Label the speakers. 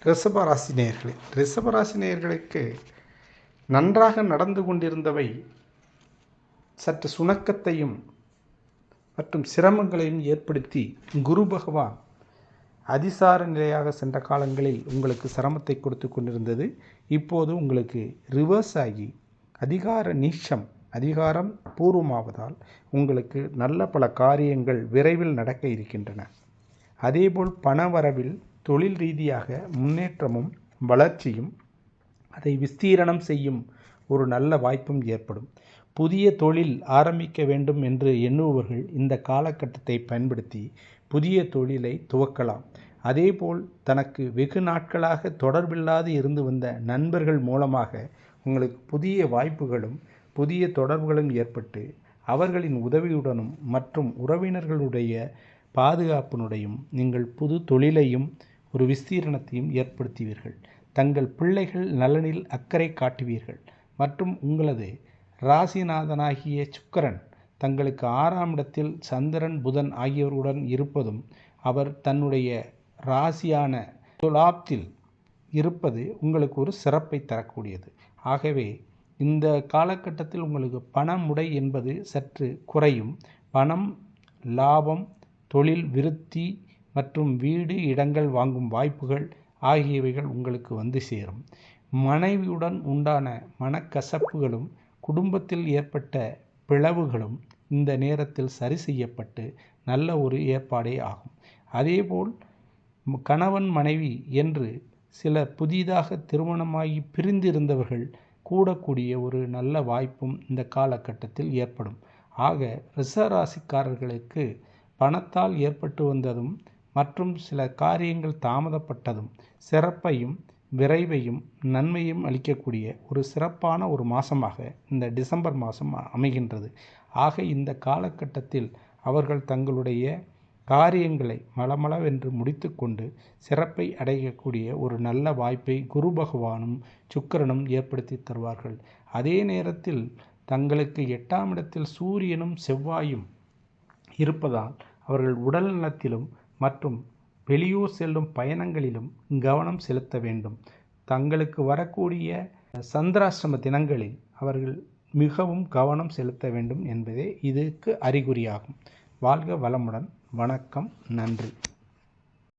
Speaker 1: ரிஷபராசி நேயர்களே, ரிஷபராசி நேயர்களுக்கு நன்றாக நடந்து கொண்டிருந்தவை சற்று சுணக்கத்தையும் மற்றும் சிரமங்களையும் ஏற்படுத்தி குரு பகவான் அதிசார நிலையாக சென்ற காலங்களில் உங்களுக்கு சிரமத்தை கொடுத்து கொண்டிருந்தது. இப்போது உங்களுக்கு ரிவர்ஸ் ஆகி அதிகாரம் பூர்வமாவதால் உங்களுக்கு நல்ல பல காரியங்கள் விரைவில் நடக்க இருக்கின்றன. அதேபோல் பணவரவில் தொழில் ரீதியாக முன்னேற்றமும் வளர்ச்சியும் அதை விஸ்தீரணம் செய்யும் ஒரு நல்ல வாய்ப்பும் ஏற்படும். புதிய தொழில் ஆரம்பிக்க வேண்டும் என்று எண்ணுபவர்கள் இந்த காலகட்டத்தை பயன்படுத்தி புதிய தொழிலை துவக்கலாம். அதேபோல் தனக்கு வெகு நாட்களாக தொடர்பில்லாது இருந்து வந்த நண்பர்கள் மூலமாக உங்களுக்கு புதிய வாய்ப்புகளும் புதிய தொடர்புகளும் ஏற்பட்டு அவர்களின் உதவியுடனும் மற்றும் உறவினர்களுடைய பாதுகாப்பினுடையும் நீங்கள் புது தொழிலையும் ஒரு விஸ்தீரணத்தையும் ஏற்படுத்துவீர்கள். தங்கள் பிள்ளைகள் நலனில் அக்கறை காட்டுவீர்கள். மற்றும் உங்களது ராசிநாதனாகிய சுக்கிரன் தங்களுக்கு 6ஆம் இடத்தில் சந்திரன் புதன் ஆகியோருடன் இருப்பதும் அவர் தன்னுடைய ராசியான துலாத்தில் இருப்பது உங்களுக்கு ஒரு சிறப்பை தரக்கூடியது. ஆகவே இந்த காலகட்டத்தில் உங்களுக்கு பணமுடை என்பது சற்று குறையும். பணம், லாபம், தொழில் விருத்தி மற்றும் வீடு இடங்கள் வாங்கும் வாய்ப்புகள் ஆகியவைகள் உங்களுக்கு வந்து சேரும். மனைவியுடன் உண்டான மனக்கசப்புகளும் குடும்பத்தில் ஏற்பட்ட பிளவுகளும் இந்த நேரத்தில் சரி செய்யப்பட்டு நல்ல ஒரு ஏற்பாடே ஆகும். அதேபோல் கணவன் மனைவி என்று சில புதிதாக திருமணமாகி பிரிந்திருந்தவர்கள் கூடக்கூடிய ஒரு நல்ல வாய்ப்பும் இந்த காலகட்டத்தில் ஏற்படும். ஆக ரிஷபராசிக்காரர்களுக்கு பணத்தால் ஏற்பட்டு வந்ததும் மற்றும் சில காரியங்கள் தாமதப்பட்டதும் சிறப்பையும் விரைவையும் நன்மையும் அளிக்கக்கூடிய ஒரு சிறப்பான ஒரு மாதமாக இந்த டிசம்பர் மாதம் அமைகின்றது. ஆக இந்த காலகட்டத்தில் அவர்கள் தங்களுடைய காரியங்களை மளமளவென்று முடித்து கொண்டு சிறப்பை அடையக்கூடிய ஒரு நல்ல வாய்ப்பை குரு பகவானும் சுக்கிரனும் ஏற்படுத்தி தருவார்கள். அதே நேரத்தில் தங்களுக்கு 8ஆம் இடத்தில் சூரியனும் செவ்வாயும் இருப்பதால் அவர்கள் உடல் நலத்திலும் மற்றும் வெளியூர் செல்லும் பயணங்களிலும் கவனம் செலுத்த வேண்டும். தங்களுக்கு வரக்கூடிய சந்திராஷ்டம தினங்களில் அவர்கள் மிகவும் கவனம் செலுத்த வேண்டும் என்பதே இதற்கு அறிகுறியாகும். வாழ்க வளமுடன். வணக்கம். நன்றி.